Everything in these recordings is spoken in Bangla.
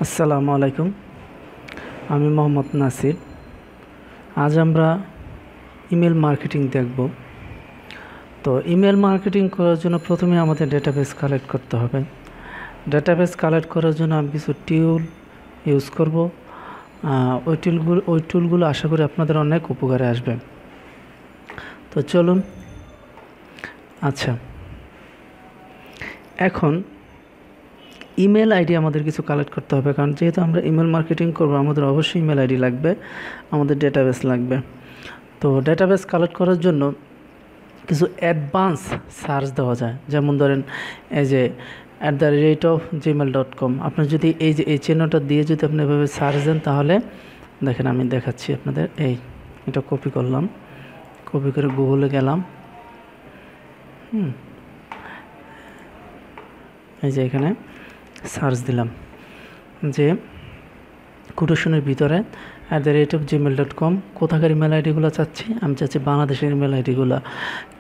আসসালামু আলাইকুম। আমি মোহাম্মদ নাসির। আজ আমরা ইমেল মার্কেটিং দেখব। তো ইমেল মার্কেটিং করার জন্য প্রথমে আমাদের ডেটাবেস কালেক্ট করতে হবে। ডেটাবেস কালেক্ট করার জন্য আমি কিছু টুল ইউজ করব। ওই টুলগুলো আশা করি আপনাদের অনেক উপকারে আসবে। তো চলুন। আচ্ছা, এখন ইমেল আইডি আমাদের কিছু কালেক্ট করতে হবে, কারণ যেহেতু আমরা ইমেল মার্কেটিং করব আমাদের অবশ্যই ইমেল আইডি লাগবে, আমাদের ডেটাবেস লাগবে। তো ডেটাবেস কালেক্ট করার জন্য কিছু অ্যাডভান্স সার্চ দেওয়া যায়, যেমন ধরেন এই যে @gmail.com। আপনার যদি এই চিহ্নটা দিয়ে যদি আপনি এভাবে সার্চ দেন, তাহলে দেখেন আমি দেখাচ্ছি আপনাদের। এটা কপি করলাম, কপি করে গুগলে গেলাম। এই যে এখানে সার্চ দিলাম যে কোটেশনের ভিতরে @gmail.com। কোথাকার ইমেল আইডিগুলো চাচ্ছি? আমি চাচ্ছি বাংলাদেশের ইমেল আইডিগুলো।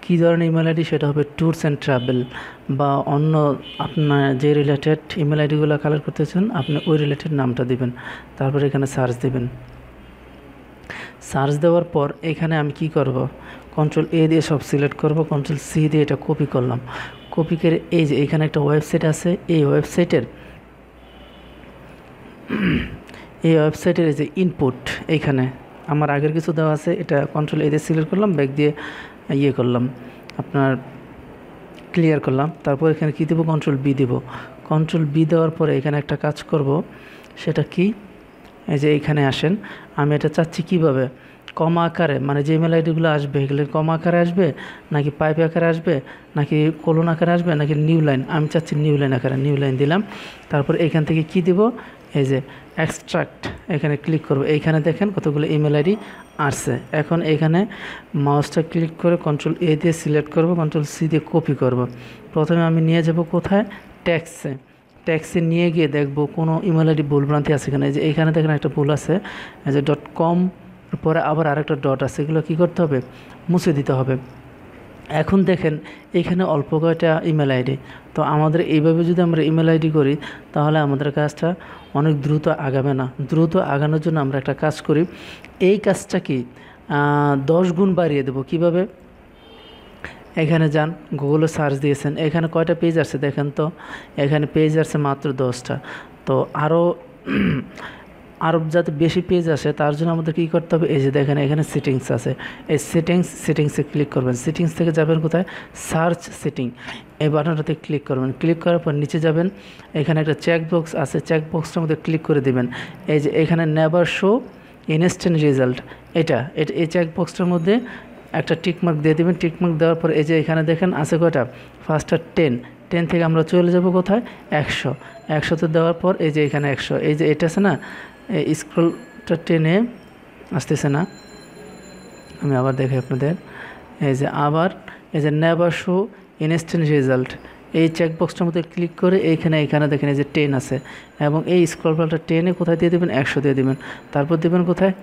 কী ধরনের ইমেল আইডি? সেটা হবে ট্যুরস অ্যান্ড ট্রাভেল বা অন্য আপনার যে রিলেটেড ইমেল আইডিগুলো কালেক্ট করতেছেন আপনি ওই রিলেটেড নামটা দিবেন। তারপর এখানে সার্চ দিবেন। সার্চ দেওয়ার পর এখানে আমি কি করব, Ctrl+A দিয়ে সব সিলেক্ট করব, Ctrl+C দিয়ে এটা কপি করলাম। কপি করে এই যে এখানে একটা ওয়েবসাইট আছে, এই ওয়েবসাইটের এই যে ইনপুট, এইখানে আমার আগের কিছু দেওয়া আছে, এটা Ctrl+A দিয়ে সিলেক্ট করলাম, ব্যাক দিয়ে করলাম, আপনার ক্লিয়ার করলাম। তারপর এখানে কী দেবো, Ctrl+B দেব। Ctrl+B দেওয়ার পরে এখানে একটা কাজ করব, সেটা কি, এই যে এইখানে আসেন। আমি এটা চাচ্ছি কিভাবে, কমা আকারে, মানে যে ইমেল আইডিগুলো আসবে এগুলো কমা আকারে আসবে, নাকি পাইপ আকারে আসবে, নাকি কোলন আকারে আসবে, নাকি নিউ লাইন। আমি চাচ্ছি নিউ লাইন আকারে, নিউ লাইন দিলাম। তারপর এখান থেকে কি দিব, এই যে এক্সট্রাক্ট, এখানে ক্লিক করব। এইখানে দেখেন কতগুলো ইমেল আইডি আসছে। এখন এখানে মাউসটা ক্লিক করে Ctrl+A দিয়ে সিলেক্ট করব, Ctrl+C দিয়ে কপি করব। প্রথমে আমি নিয়ে যাব কোথায়, ট্যাক্সে নিয়ে গিয়ে দেখব কোনো ইমেল আইডি ভুলভ্রান্তি আছে কিনা। এই যে এইখানে দেখেন একটা ভুল আছে, এই যে .com পরে আবার আরেকটা ডট আছে, এগুলো কী করতে হবে, মুছে দিতে হবে। এখন দেখেন এখানে অল্প কয়টা ইমেল আইডি। তো আমাদের এইভাবে যদি আমরা ইমেল আইডি করি, তাহলে আমাদের কাজটা অনেক দ্রুত আগাবে না। দ্রুত আগানোর জন্য আমরা একটা কাজ করি, এই কাজটা কি 10 গুণ বাড়িয়ে দেবো। কিভাবে, এখানে যান, গুগলে সার্চ দিয়েছেন, এখানে কয়টা পেজ আছে দেখেন তো, এখানে পেজ আছে মাত্র 10টা। তো আরও যাতে বেশি পেজ আসে তার জন্য আমাদের কী করতে হবে, এই যে দেখেন এখানে সেটিংস আছে, এই সেটিংসে ক্লিক করবেন। সেটিংস থেকে যাবেন কোথায়, সার্চ সেটিং, এই বাটনটাতে ক্লিক করবেন। ক্লিক করার পর নিচে যাবেন, এখানে একটা চেকবক্স আছে, চেকবক্সটার মধ্যে ক্লিক করে দেবেন। এই যে এখানে নেভার শো ইনস্ট্যান্ট রেজাল্ট, এটা এই চেকবক্সটার মধ্যে একটা টিকমার্ক দিয়ে দেবেন। টিকমার্ক দেওয়ার পর এই যে এখানে দেখেন আছে কয়টা, ফার্স্টটা 10 থেকে আমরা চলে যাব কোথায়, 100তে দেওয়ার পর এই যে এখানে 100, এই যে এটা আছে না, এই স্ক্রলটা টেনে আসতেছে না, আমি আবার দেখি আপনাদের। এই যে আবার এই যে নেভার শো ইনস্ট্যান্ট রেজাল্ট, এই চেকবক্সটার মধ্যে ক্লিক করে এইখানে দেখেন এই যে 10 আছে, এবং এই স্ক্রলটা টেনে কোথায় দিয়ে দেবেন, 100 দিয়ে দেবেন। তারপর দেবেন কোথায়,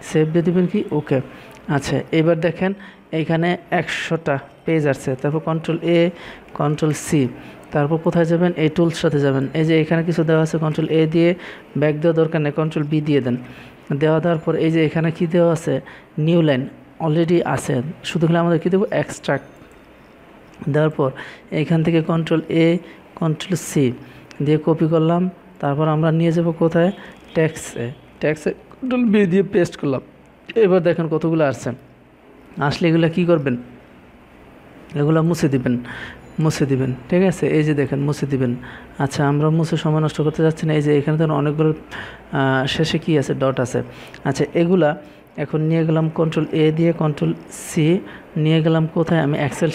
সেভ দিয়ে দেবেন কি, ওকে। আচ্ছা, এবার দেখেন এইখানে 100টা পেজ আসছে। তারপর Ctrl+A Ctrl+C, তারপর কোথায় যাবেন, এই টুলস সাথে যাবেন। এই যে এখানে কিছু দেওয়া আছে, Ctrl+A দিয়ে ব্যাক দেওয়া দরকার নেই, Ctrl+B দিয়ে দেন। দেওয়ার পর এই যে এখানে কী দেওয়া আছে, নিউ লাইন অলরেডি আছে, শুধু হলে আমাদের কী দেবো, এক্সট্রাক্ট দেওয়ার পর এইখান থেকে Ctrl+A Ctrl+C দিয়ে কপি করলাম। তারপর আমরা নিয়ে যাব কোথায়, ট্যাক্সে Ctrl+B দিয়ে পেস্ট করলাম। এবার দেখেন কতগুলো আসছে। আসলে এগুলো কী করবেন, এগুলো মুছে দিবেন, ঠিক আছে। এই যে দেখেন মুছে দিবেন। আচ্ছা, আমরা মুছে সময় নষ্ট করতে যাচ্ছি না। এই যে এখানে তো অনেকগুলো শেষে কি আছে, ডট আছে। আচ্ছা, এগুলা এখন নিয়ে গেলাম Ctrl+A দিয়ে Ctrl+C নিয়ে গেলাম কোথায়, আমি এক্সেল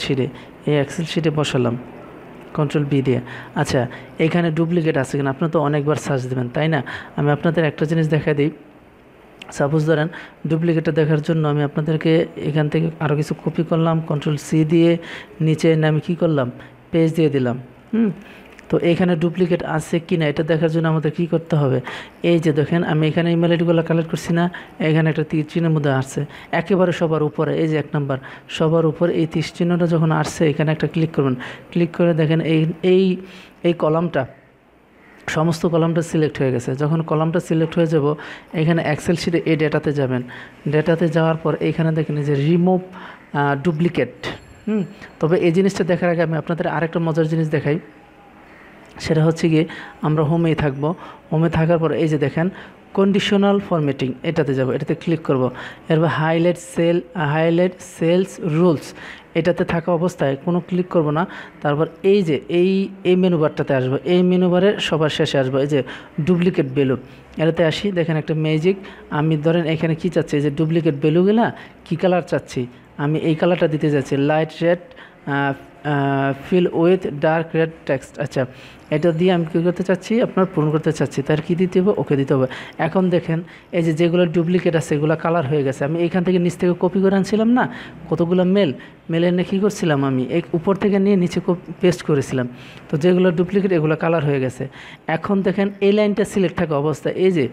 শিটে বসালাম Ctrl+B দিয়ে। আচ্ছা, এখানে ডুপ্লিকেট আছে কিনা, আপনার তো অনেকবার সার্চ দেবেন, তাই না। আমি আপনাদের একটা জিনিস দেখা দিই। সাপোজ ধরেন ডুপ্লিকেটটা দেখার জন্য আমি আপনাদেরকে এখান থেকে আরও কিছু কপি করলাম, Ctrl+C দিয়ে নিচে আমি কী করলাম, পেজ দিয়ে দিলাম। তো এখানে ডুপ্লিকেট আছে কি না এটা দেখার জন্য আমাদের কী করতে হবে, এই যে দেখেন আমি এখানে ইমেল আইডিগুলো কালেক্ট করছি না, এখানে একটা তীর চিহ্নের মধ্যে আসছে একেবারে সবার উপরে, এই যে 1 নাম্বার সবার উপরে এই তীর চিহ্নটা যখন আসছে এখানে একটা ক্লিক করবেন। ক্লিক করে দেখেন এই কলামটা সমস্ত কলামটা সিলেক্ট হয়ে গেছে। যখন কলামটা সিলেক্ট হয়ে যাব, এখানে এক্সেল শিটে এই ডেটাতে যাবেন। ডেটাতে যাওয়ার পর এইখানে দেখেন যে রিমুভ ডুপ্লিকেট। তবে এই জিনিসটা দেখার আগে আমি আপনাদের আরেকটা মজার জিনিস দেখাই। সেটা হচ্ছে গিয়ে আমরা হোমেই থাকবো। হোমে থাকার পর এই যে দেখেন কন্ডিশনাল ফরম্যাটিং, এটাতে যাব, এটাতে ক্লিক করব। এরপর হাইলাইট সেলস রুলস, এটাতে থাকা অবস্থায় কোনো ক্লিক করব না। তারপর এই যে এই মেনু বারটাতে আসবো, এই মেনু বারের সবার শেষে আসবো, এই যে ডুপ্লিকেট ভ্যালু, এটাতে আসি। দেখেন একটা ম্যাজিক, আমি ধরেন এখানে কি চাচ্ছি, এই যে ডুপ্লিকেট ভ্যালুগুলা কী কালার চাচ্ছি, আমি এই কালারটা দিতে যাচ্ছি, light red fill with dark red text. আচ্ছা, এটা দিয়ে আমি কী করতে চাচ্ছি, আপনার পূরণ করতে চাচ্ছি, তার কী দিতে হবে, ওকে দিতে হবে। এখন দেখেন এই যে যেগুলো ডুপ্লিকেট আছে এগুলো কালার হয়ে গেছে। আমি এইখান থেকে নিচ থেকে কপি করে আনছিলাম না কতগুলো মেলে এনে কী করছিলাম, আমি এই উপর থেকে নিয়ে নিচে পেস্ট করেছিলাম। তো যেগুলো ডুপ্লিকেট এগুলো কালার হয়ে গেছে। এখন দেখেন এই লাইনটা সিলেক্ট থাকা অবস্থায়, এই যে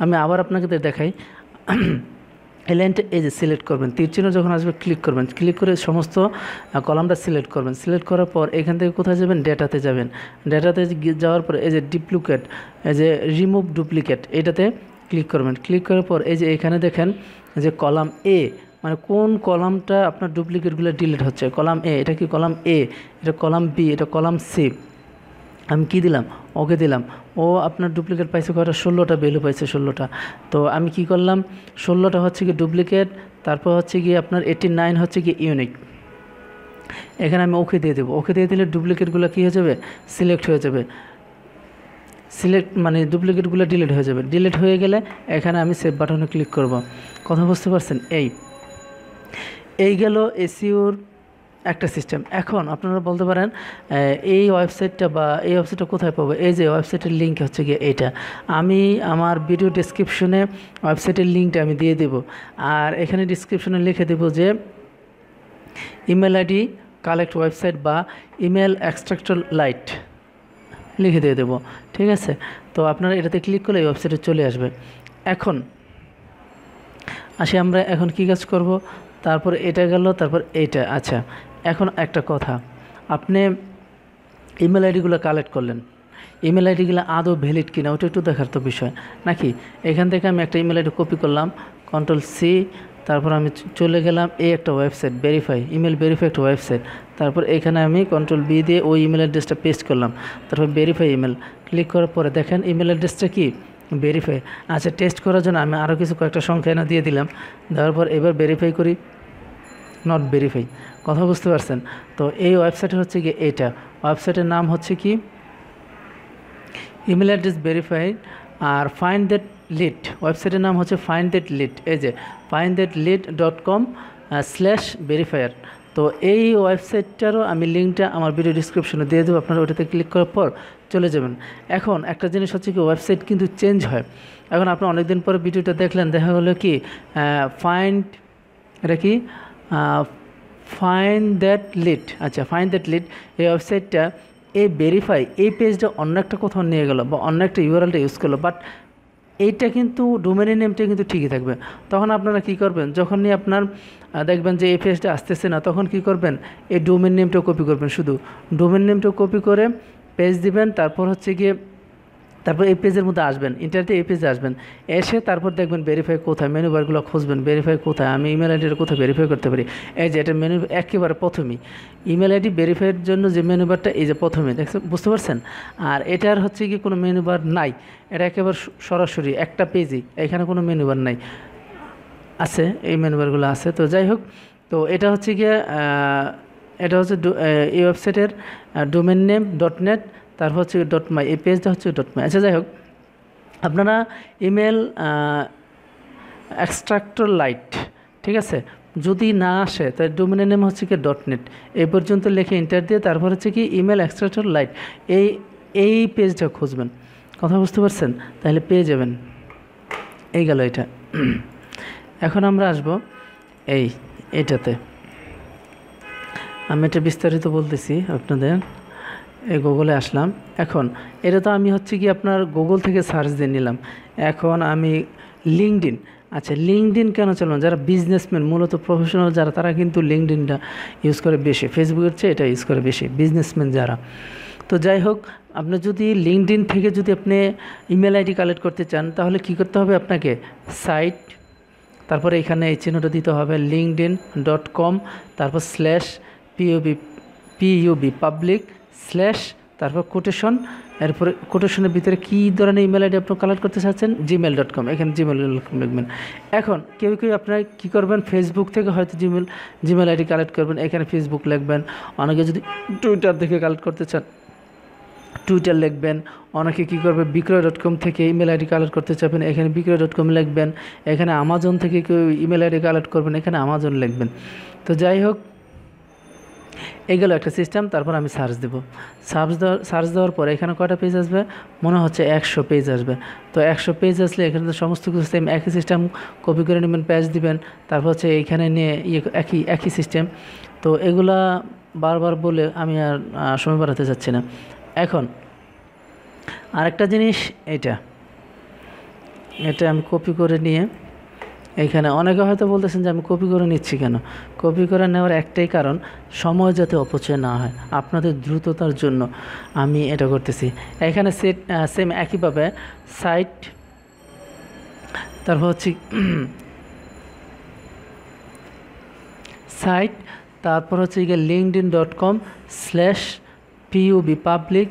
আমি আবার আপনাকে দেখাই, এই লাইনটা এই যে সিলেক্ট করবেন, তীর চিহ্ন যখন আসবে ক্লিক করবেন, ক্লিক করে সমস্ত কলামটা সিলেক্ট করবেন। সিলেক্ট করার পর এখান থেকে কোথায় যাবেন, ডেটাতে যাবেন। ডেটাতে যাওয়ার পর এই যে ডুপ্লিকেট, এই যে রিমুভ ডুপ্লিকেট, এটাতে ক্লিক করবেন। ক্লিক করার পর এই যে এখানে দেখেন যে কলাম এ, মানে কোন কলামটা আপনার ডুপ্লিকেটগুলো ডিলিট হচ্ছে, কলাম এ, এটা কি কলাম এ, এটা কলাম বি, এটা কলাম সি। আমি কি দিলাম, ওকে দিলাম। ও আপনার ডুপ্লিকেট পাইছে কয়টা, 16টা ভ্যালু পাইছে, 16টা। তো আমি কি করলাম, 16টা হচ্ছে কি ডুপ্লিকেট, তারপর হচ্ছে কি আপনার 89 হচ্ছে কি ইউনিক। এখানে আমি ওকে দিয়ে দেবো। ওকে দিয়ে দিলে ডুপ্লিকেটগুলো কী হয়ে যাবে, সিলেক্ট হয়ে যাবে। সিলেক্ট মানে ডুপ্লিকেটগুলো ডিলিট হয়ে যাবে। ডিলিট হয়ে গেলে এখানে আমি সেভ বাটনে ক্লিক করব। কথা বুঝতে পারছেন? এই গেল এসইওর একটা সিস্টেম। এখন আপনারা বলতে পারেন এই ওয়েবসাইটটা কোথায় পাবো? এই যে ওয়েবসাইটের লিঙ্ক হচ্ছে গিয়ে এইটা, আমি আমার ভিডিও ডেসক্রিপশনে ওয়েবসাইটের লিঙ্কটা আমি দিয়ে দেব। আর এখানে ডেসক্রিপশনে লিখে দেব যে ইমেল আইডি কালেক্ট ওয়েবসাইট বা ইমেল এক্সট্রাক্টর লাইট লিখে দিয়ে দেবো। ঠিক আছে, তো আপনারা এটাতে ক্লিক করলে এই ওয়েবসাইটে চলে আসবে। এখন আসি আমরা এখন কী কাজ করব, তারপর এটা গেল, তারপর এইটা। আচ্ছা, এখন একটা কথা, আপনি ইমেল আইডিগুলো কালেক্ট করলেন, ইমেল আইডিগুলো আদৌ ভ্যালিড কিনা ওটা একটু দেখার তো বিষয় নাকি। এখান থেকে আমি একটা ইমেল আইডি কপি করলাম, Ctrl+C, তারপর আমি চলে গেলাম এই একটা ওয়েবসাইট ভেরিফাই, ইমেল ভেরিফাই একটা ওয়েবসাইট। তারপর এখানে আমি Ctrl+V দিয়ে ওই ইমেল অ্যাড্রেসটা পেস্ট করলাম। তারপর ভেরিফাই ইমেল ক্লিক করার পরে দেখেন ইমেল অ্যাড্রেসটা কি ভেরিফাই। আচ্ছা, টেস্ট করার জন্য আমি আরও কয়েকটা সংখ্যা এনে দিয়ে দিলাম। দেওয়ার পর এবার ভেরিফাই করি, নট ভেরিফাই। কথা বুঝতে পারছেন? তো এই ওয়েবসাইটের হচ্ছে কি এইটা, ওয়েবসাইটের নাম হচ্ছে কি ইমেল অ্যাড্রেস ভেরিফাইড। আর ফাইন্ড দ্যাট লিড, ওয়েবসাইটের নাম হচ্ছে ফাইন্ড দ্যাট লিড, এই যে findthatlead.com/verifier। তো এই ওয়েবসাইটটারও আমি লিঙ্কটা আমার ভিডিও ডিসক্রিপশনে দিয়ে দেবো, আপনারা ওটাতে ক্লিক করার পর চলে যাবেন। এখন একটা জিনিস হচ্ছে কি ওয়েবসাইট কিন্তু চেঞ্জ হয়। এখন আপনি অনেকদিন পরে ভিডিওটা দেখলেন, দেখা হলো কি এটা কি ফাইন্ড দ্যাট লিড। আচ্ছা, ফাইন্ড দ্যাট লিড এই ওয়েবসাইটটা এই ভেরিফাই এই পেজটা অন্য একটা কোথাও নিয়ে গেল বা অন্য একটা ইউআরএলটা ইউজ করলো, বাট এইটা কিন্তু ডোমেনের নেমটা কিন্তু ঠিকই থাকবে। তখন আপনারা কি করবেন, যখনই আপনার দেখবেন যে এই পেজটা আসতেছে না, তখন কি করবেন, এই ডোমেন নেমটাও কপি করবেন, শুধু ডোমেন নেমটাও কপি করে পেজ দিবেন। তারপর হচ্ছে গিয়ে তারপর এই পেজের মধ্যে আসবেন, ইন্টারনেটে এই পেজে আসবেন, এসে তারপর দেখবেন ভেরিফাই কোথায়, মেনু বারগুলো খুঁজবেন, ভেরিফাই কোথায়, আমি ইমেল আইডিটা কোথায় ভেরিফাই করতে পারি। এই যে এটা মেনু একেবারে প্রথমেই ইমেল আইডি ভেরিফাইয়ের জন্য যে মেনু বারটা এই যে প্রথমে দেখছেন, বুঝতে পারছেন? আর এটার হচ্ছে কি কোনো মেনু বার নাই, এটা একেবারে সরাসরি একটা পেজই, এখানে কোনো মেনু বার নাই, আছে এই মেনু বারগুলো আছে। তো যাই হোক, তো এটা হচ্ছে গিয়ে এটা হচ্ছে এই ওয়েবসাইটের ডোমেন নেম .net, তারপর হচ্ছে .my, এই পেজটা হচ্ছে .my। আচ্ছা, যাই হোক, আপনারা ইমেল এক্সট্রাক্টর লাইট, ঠিক আছে, যদি না আসে তাই ডোমেনের নেম হচ্ছে কি .net, এই পর্যন্ত লিখে এন্টার দিয়ে তারপর হচ্ছে কি ইমেল এক্সট্রাক্টর লাইট এই পেজটা খুঁজবেন। কথা বুঝতে পারছেন? তাহলে পেয়ে যাবেন। এই গেল এটা। এখন আমরা আসবো এটাতে, আমি এটা বিস্তারিত বলতেছি আপনাদের। এই গুগলে আসলাম। এখন এটা তো আমি হচ্ছে কি আপনার গুগল থেকে সার্চ দিয়ে নিলাম। এখন আমি লিঙ্কডইন, আচ্ছা লিঙ্কডইন কেন চলবেন, যারা বিজনেসম্যান মূলত প্রফেশনাল যারা, তারা কিন্তু লিঙ্কডইনটা ইউজ করে বেশি, ফেসবুকের চেয়ে এটা ইউজ করে বেশি বিজনেসম্যান যারা। তো যাই হোক, আপনি যদি লিঙ্কডইন থেকে যদি আপনি ইমেল আইডি কালেক্ট করতে চান তাহলে কি করতে হবে আপনাকে, সাইট, তারপরে এখানে এই চিহ্নটা দিতে হবে linkedin.com, তারপর /pub পাবলিক তারপর কোটেশন, এরপরে কোটেশনের ভিতরে কী ধরনের ইমেল আইডি আপনি কালেক্ট করতে চাচ্ছেন, gmail.com, এখানে gmail.com লিখবেন। এখন কেউ আপনারা কী করবেন, ফেসবুক থেকে হয়তো জিমেল আইডি কালেক্ট করবেন, এখানে ফেসবুক লিখবেন। অনেকে যদি টুইটার থেকে কালেক্ট করতে চান টুইটার লিখবেন। অনেকে কী করবে, বিক্রয়.com থেকে ইমেল আইডি কালেক্ট করতে চাবেন, এখানে বিক্রয়.com লিখবেন। এখানে আমাজন থেকে কেউ ইমেল আইডি কালেক্ট করবেন, এখানে আমাজন লিখবেন। তো যাই হোক, এগুলো একটা সিস্টেম। তারপর আমি সার্চ দেব। সার্চ দেওয়ার পরে এখানে কয়টা পেজ আসবে, মনে হচ্ছে 100 পেজ আসবে। তো 100 পেজ আসলে এখানে তো সমস্ত কিছু সেম একই সিস্টেম, কপি করে নেবেন, পেজ দিবেন, তারপর হচ্ছে এইখানে নিয়ে একই সিস্টেম। তো এগুলা বারবার বলে আমি আর সময় বাড়াতে চাচ্ছি না। এখন আরেকটা জিনিস, এটা আমি কপি করে নিয়ে এইখানে, অনেকে হয়তো বলতেছেন যে আমি কপি করে নিচ্ছি কেন। কপি করে নেওয়ার একটাই কারণ, সময় যাতে অপচয় না হয়, আপনাদের দ্রুততার জন্য আমি এটা করতেছি। এখানে সেম একইভাবে সাইট, তারপর হচ্ছে সাইট, তারপর হচ্ছে linkedin.com/pub পাবলিক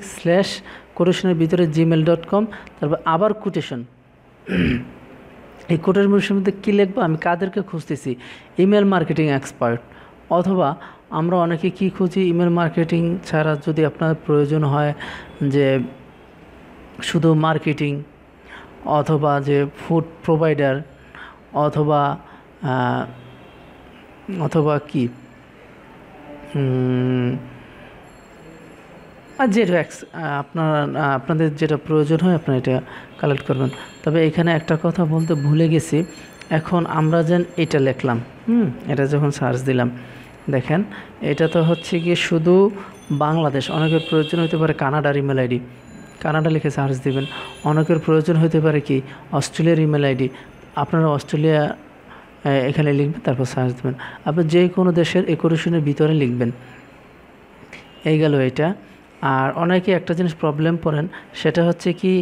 কোটেশনের ভিতরে gmail.com, তারপর আবার কোটেশন। এই কোটেশনের মধ্যে কী লিখবো, আমি কাদেরকে খুঁজতেছি, ইমেল মার্কেটিং এক্সপার্ট, অথবা আমরা অনেকে কি খুঁজি, ইমেল মার্কেটিং ছাড়া যদি আপনার প্রয়োজন হয় যে শুধু মার্কেটিং, অথবা যে ফুড প্রোভাইডার, অথবা কি আর যেটা আপনাদের যেটা প্রয়োজন হয় আপনারা এটা কালেক্ট করবেন। তবে এখানে একটা কথা বলতে ভুলে গেছি, এখন আমরা যেন এটা লিখলাম, এটা যখন সার্চ দিলাম, দেখেন এটা তো হচ্ছে গিয়ে শুধু বাংলাদেশ। অনেকের প্রয়োজন হতে পারে কানাডার ইমেল আইডি, কানাডা লিখে সার্চ দিবেন। অনেকের প্রয়োজন হতে পারে কি অস্ট্রেলিয়ার ইমেল আইডি, আপনারা অস্ট্রেলিয়া এখানে লিখবেন, তারপর সার্চ দেবেন। আপনি যে কোনো দেশের কোটেশনের ভিতরে লিখবেন। এই গেল এটা। আর অনেকে একটা জিনিস প্রবলেম পড়েন, সেটা হচ্ছে কি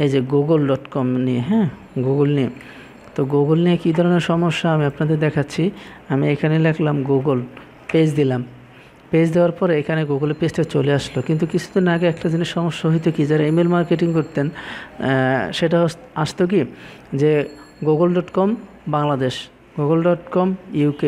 এই যে google.com নিয়ে, গুগল নিয়ে। তো গুগল নিয়ে কী ধরনের সমস্যা আমি আপনাদের দেখাচ্ছি। আমি এখানে লিখলাম গুগল, পেজ দিলাম, পেজ দেওয়ার পরে এখানে গুগলের পেজটা চলে আসলো। কিন্তু কিছুদিন আগে একটা জিনিস সমস্যা হইতো কি, যারা ইমেল মার্কেটিং করতেন সেটা আসতো কি যে google.com Bangladesh, google.com UK,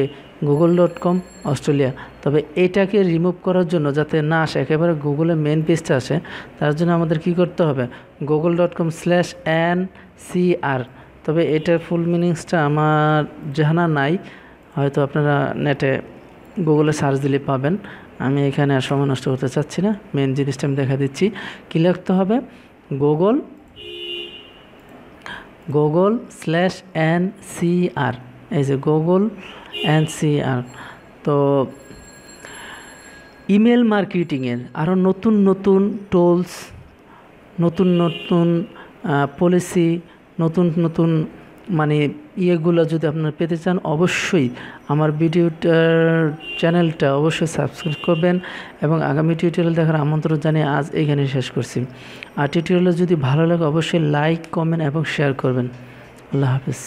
google.com Australia. তবে এটাকে রিমুভ করার জন্য, যাতে না আসে, একেবারে গুগলের মেন পেজটা আসে, তার জন্য আমাদের কি করতে হবে, google.com/ncr। তবে এটার ফুল মিনিংসটা আমার জানা নাই, হয়তো আপনারা নেটে গুগলে সার্চ দিলে পাবেন। আমি এখানে আর সময় নষ্ট করতে চাচ্ছি না, মেন জিনিসটা আমি দেখা দিচ্ছি। কী লিখতে হবে, google/ncr, এই যে google/ncr। তো ইমেল মার্কেটিংয়ের আরও নতুন নতুন টুলস, নতুন নতুন পলিসি, নতুন নতুন মানে ইয়েগুলো যদি আপনারা পেতে চান, অবশ্যই আমার চ্যানেলটা অবশ্যই সাবস্ক্রাইব করবেন এবং আগামী টিউটোরিয়াল দেখার আমন্ত্রণ জানিয়ে আজ এইখানে শেষ করছি। আর টিউটোরিয়াল যদি ভালো লাগে অবশ্যই লাইক, কমেন্ট এবং শেয়ার করবেন। আল্লাহ হাফেজ।